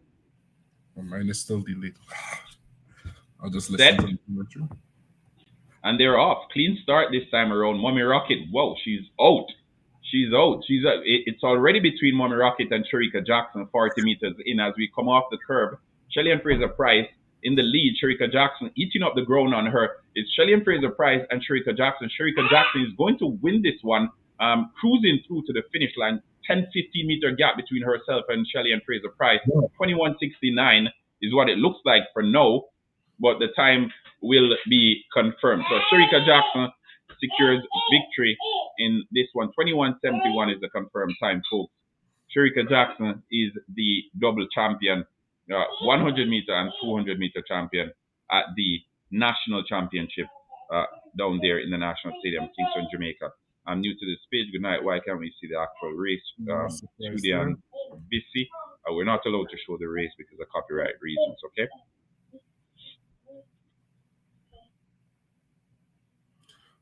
Mine is still delayed. I'll just Set. listen to the commentary. And they're off. Clean start this time around. Mommy Rocket, whoa, she's out. She's out. It's already between Mommy Rocket and Sharika Jackson, 40 meters in as we come off the curb. Shelly and Fraser Price in the lead. Sharika Jackson eating up the ground on her. It's Shelly and Fraser Price and Sharika Jackson. Sharika Jackson is going to win this one, cruising through to the finish line. 10-15 meter gap between herself and Shelly and Fraser Price. 21:69 is what it looks like for now, but the time will be confirmed. So Sharika Jackson secures victory in this one. 21:71 is the confirmed time, folks. Sharika Jackson is the double champion, 100 meter and 200 meter champion at the national championship down there in the National Stadium, Kingston, Jamaica. I'm new to this page. Good night. Why can't we see the actual race? Studio and BC. We're not allowed to show the race because of copyright reasons, okay?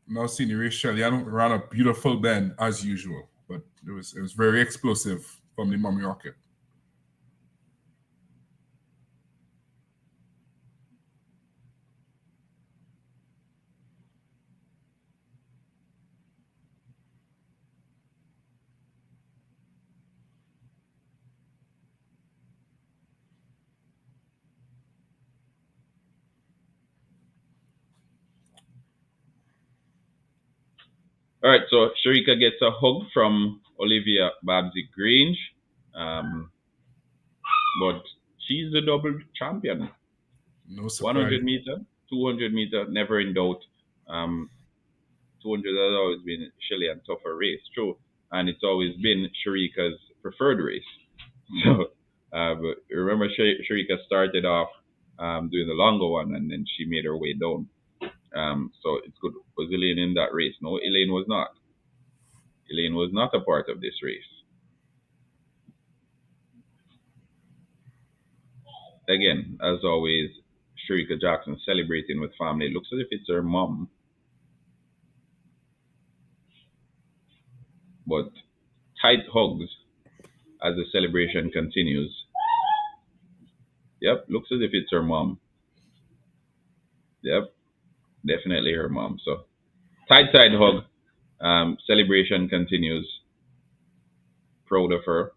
Now seeing the race, Shelly ran a beautiful bend as usual, but it was very explosive from the Mommy Rocket. All right, so Sharika gets a hug from Olivia Babsy Grange, but she's the double champion. No surprise. 100 meter, 200 meter, never in doubt. 200 has always been Shelly and tougher race, true, and it's always been Sharika's preferred race. So, but remember, Sharika started off doing the longer one, and then she made her way down. So it's good. Was Elaine in that race? No, Elaine was not. Elaine was not a part of this race. Again, as always, Sharika Jackson celebrating with family. It looks as if it's her mom. But tight hugs as the celebration continues. Yep, looks as if it's her mom. Yep, definitely her mom. So tight hug. Celebration continues. Proud of her.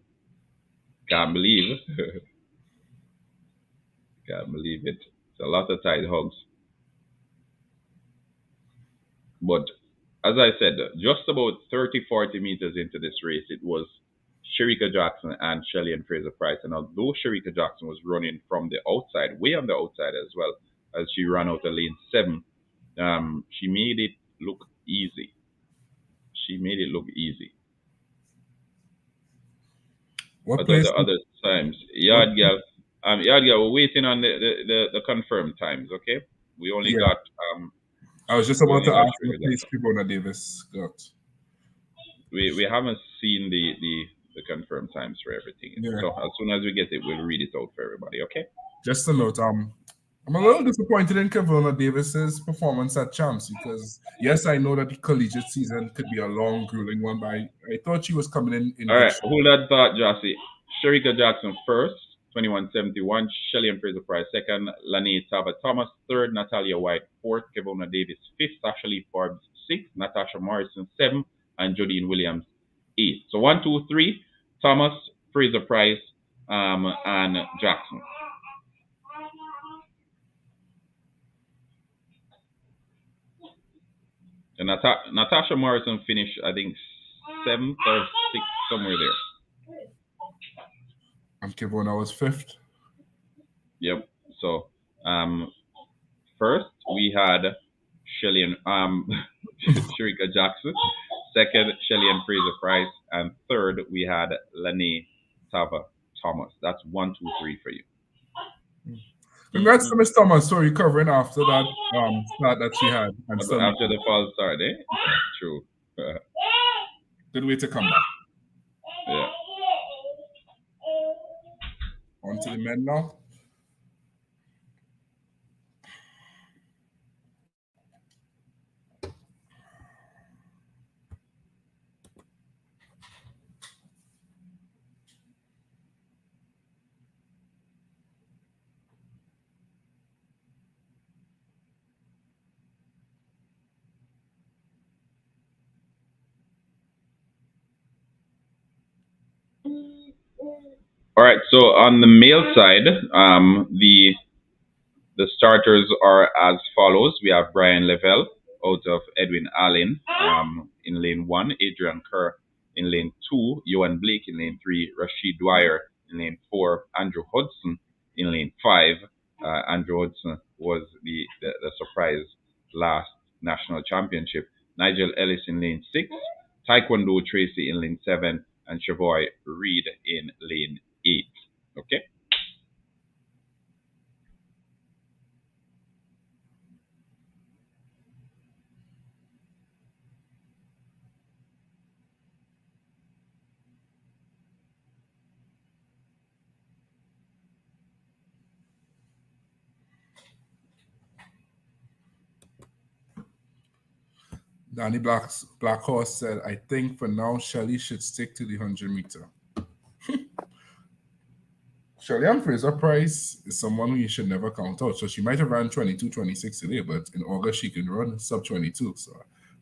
Can't believe. Can't believe it. It's a lot of tight hugs. But as I said, just about 30-40 meters into this race, it was Sharika Jackson and Shelly and Fraser Price. And although Sharika Jackson was running from the outside, way on the outside as well, as she ran out of lane 7, she made it look easy. She made it look easy. What But the other times, Yard Girl, we're waiting on the confirmed times, okay? We only got... I was just about to ask what place Kibona Davis got. We haven't seen the confirmed times for everything. Yeah. So as soon as we get it, we'll read it out for everybody, okay? Just a note, I'm a little disappointed in Kibona Davis's performance at Champs because, yes, I know that the collegiate season could be a long, grueling one, but I thought she was coming in all right, hold that thought, Jossie. Sharika Jackson first, 21:71. Shelly and Fraser Price second. Lani Tava Thomas third. Natalia White fourth. Kevona Davis fifth. Ashley Forbes sixth. Natasha Morrison seventh. And Jodine Williams eighth. So 1, 2, 3. Thomas, Fraser Price, and Jackson. And Natasha Morrison finished, I think, 7th or 6th, somewhere there. And Kevona was 5th. Yep. So, first we had Shelly and Sharika Jackson. Second, Shelly and Fraser Price. And third, we had Lani Tava Thomas. That's 1, 2, 3 for you. Congrats to Miss Thomas for recovering after that start that she had. And after the false start, eh? True. Good way to come back. Yeah. On to the men now. All right. So on the male side, the starters are as follows. We have Brian Lavelle out of Edwin Allen in lane one, Adrian Kerr in lane two, Johan Blake in lane three, Rashid Dwyer in lane four, Andrew Hudson in lane five. Andrew Hudson was the surprise last national championship. Nigel Ellis in lane six, Taekwondo Tracy in lane seven, and Chavoy Reed in lane eight. Okay. Danny Black Horse said, I think for now, Shelly should stick to the 100 meter. Shelly Ann Fraser Price is someone who you should never count out. So she might have ran 22-26 today, but in August she can run sub 22. So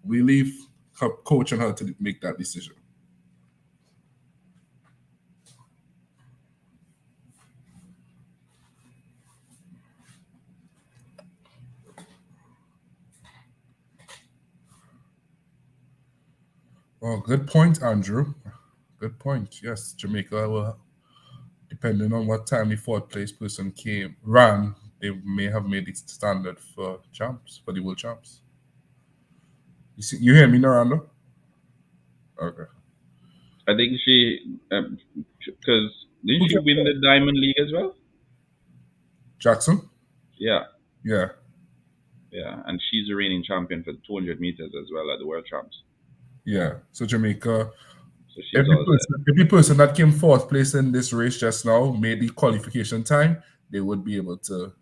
we leave her coach and her to make that decision. Oh, good point, Andrew. Good point. Yes, Jamaica will, depending on what time the fourth place person ran, they may have made it standard for champs, for the world champs. You hear me, Naranda? Okay. I think she, because didn't she win the Diamond League as well? Jackson? Yeah. Yeah. Yeah, and she's the reigning champion for the 200 meters as well at the World Champs. Yeah. So Jamaica, So she's every person that came fourth place in this race just now made the qualification time, they would be able to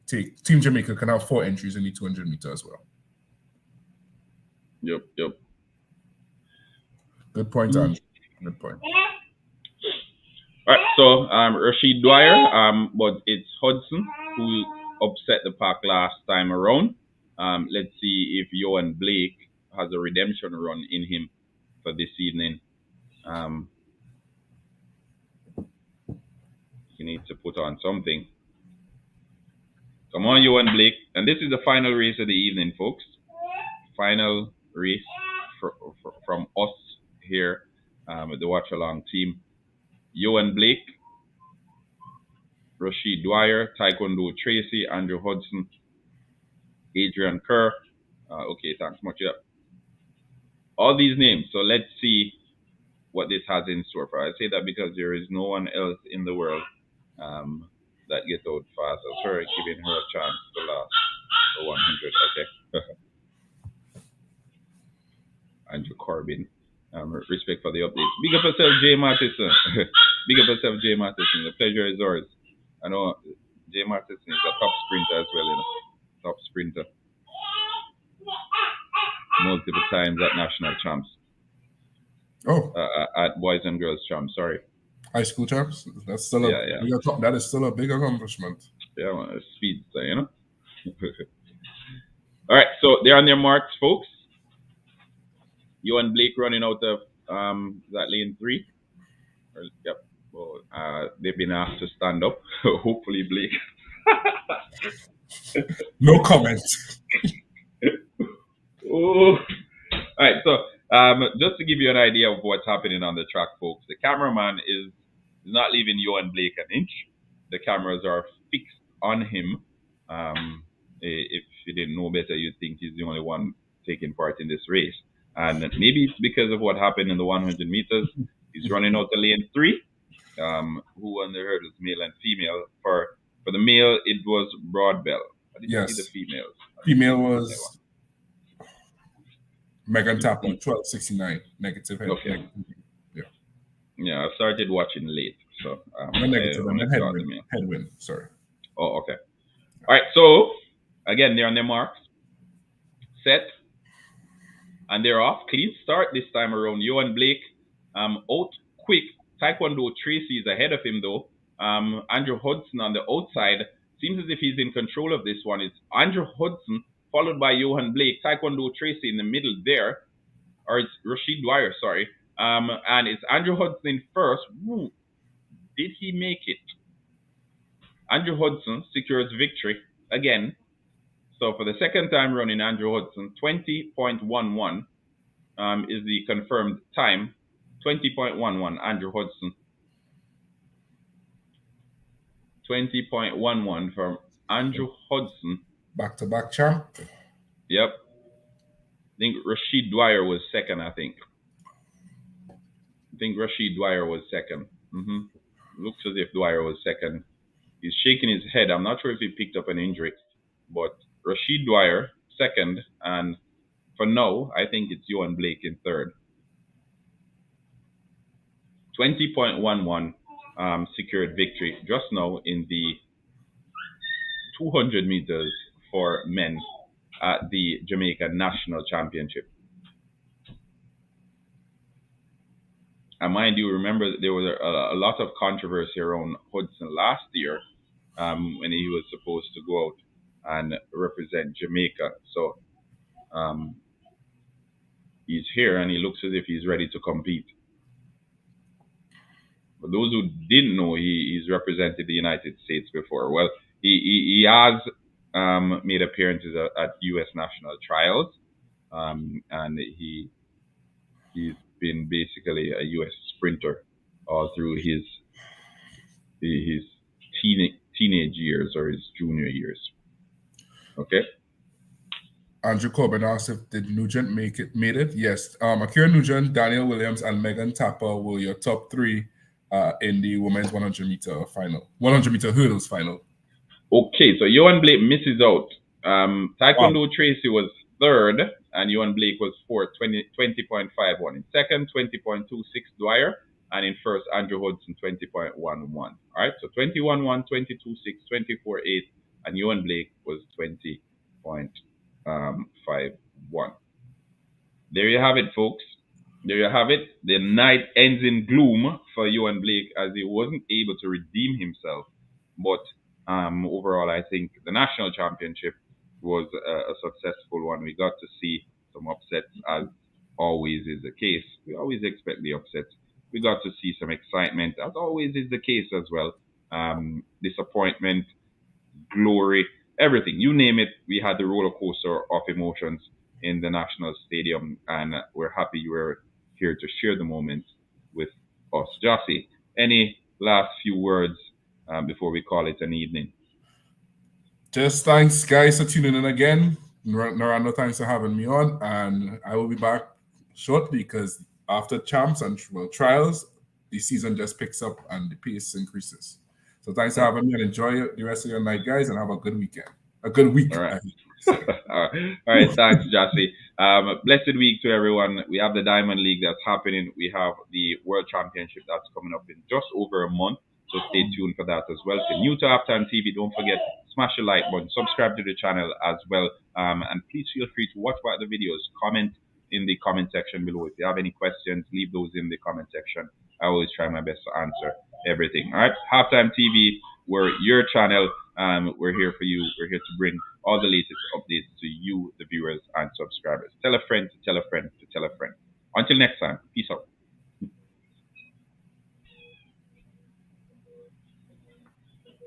take. Team Jamaica can have 4 entries in the 200 meter as well. Yep. Good point, Andrew. Good point. All right, so Rashid Dwyer, but it's Hudson who upset the pack last time around. Let's see if Johan Blake has a redemption run in him for this evening. He needs to put on something. Come on, Johan Blake. And this is the final race of the evening, folks. Final race from us here with the Watch Along team. Johan Blake, Rashid Dwyer, Taekwondo Tracy, Andrew Hudson, Adrian Kerr. Okay, thanks much. Yeah. All these names. So let's see what this has in store for us. I say that because there is no one else in the world that gets out fast. So sorry, giving her a chance to last the 100. Okay. Andrew Corbin. Respect for the updates. Big up yourself, Jay Matheson. Big up yourself, Jay Matheson. The pleasure is ours. I know Jay Matheson is a top sprinter as well, you know. Top sprinter. Multiple times at national champs. Oh. At boys and girls champs, sorry. High school champs? That's still that is still a big accomplishment. Yeah, well, speed, you know. All right, so they're on their marks, folks. Johan Blake running out of that lane 3. Yep. Well, they've been asked to stand up. Hopefully, Blake. No comment. Oh. All right, so just to give you an idea of what's happening on the track, folks, the cameraman is not leaving Johan Blake an inch. The cameras are fixed on him. If you didn't know better, you'd think he's the only one taking part in this race. And maybe it's because of what happened in the 100 meters. He's running out the lane 3. Who on the hurdles, male and female. For the male, it was Broadbell. I didn't see the females. Female was Megan Tapper, 1269, negative head. Okay. Yeah, I started watching late, so negative headwind. Sorry. Oh, okay. All right, so again, they're on their marks, set, and they're off. Clean start this time around. Johan Blake out quick. Taekwondo Tracy is ahead of him though. Andrew Hudson on the outside. Seems as if he's in control of this one. It's Andrew Hudson followed by Johan Blake. Taekwondo Tracy in the middle there. Or it's Rashid Dwyer, sorry. And it's Andrew Hudson in first. Woo, did he make it? Andrew Hudson secures victory again. So for the second time running, Andrew Hudson, 20.11 is the confirmed time. 20.11, Andrew Hudson. 20.11 from Andrew Hudson. Back-to-back champ. Yep. I think Rashid Dwyer was second, I think. Rashid Dwyer was second. Looks as if Dwyer was second. He's shaking his head. I'm not sure if he picked up an injury, but Rashid Dwyer second, and for now, I think it's Johan Blake in third. 20.11 secured victory just now in the 200 meters for men at the Jamaica National Championship. And mind you, remember that there was a lot of controversy around Hudson last year when he was supposed to go out and represent Jamaica. So he's here and he looks as if he's ready to compete. For those who didn't know, he's represented the United States before. Well, he has made appearances at U.S. national trials, and he's been basically a U.S. sprinter all through his teenage years or his junior years. Okay. Andrew Corbin asked if did Nugent made it? Yes. Akira Nugent, Daniel Williams, and Megan Tapper were your top three in the women's 100 meter final, 100 meter hurdles final. Okay, so Johan Blake misses out. Taekwondo Tracy was third, and Johan Blake was fourth, 20.51. In second, 20.26 Dwyer, and in first, Andrew Hudson, 20.11. All right, so 21.1, 22.6, 24.8, and Johan Blake was 20.51. There you have it, folks. There you have it. The night ends in gloom for Johan Blake as he wasn't able to redeem himself. But overall, I think the national championship was a successful one. We got to see some upsets, as always is the case. We always expect the upsets. We got to see some excitement, as always is the case as well. Disappointment, glory, everything. You name it, we had the roller coaster of emotions in the National Stadium, and we're happy you were here to share the moment with us. Jossie, any last few words before we call it an evening? Just thanks, guys, for tuning in again. Narando, thanks for having me on, and I will be back shortly because after champs and trials, the season just picks up and the pace increases. So thanks for having me, and enjoy the rest of your night, guys, and have a good weekend. A good week. All right. All right. Thanks, Jossie. Blessed week to everyone. We have the Diamond League that's happening. We have the World Championship that's coming up in just over a month. So stay tuned for that as well. If you're new to Halftime TV, don't forget, smash the like button, subscribe to the channel as well. And please feel free to watch back the videos. Comment in the comment section below. If you have any questions, leave those in the comment section. I always try my best to answer everything. All right. Halftime TV, we're your channel. We're here for you. We're here to bring all the latest updates to you, the viewers and subscribers. Tell a friend to tell a friend to tell a friend. Until next time.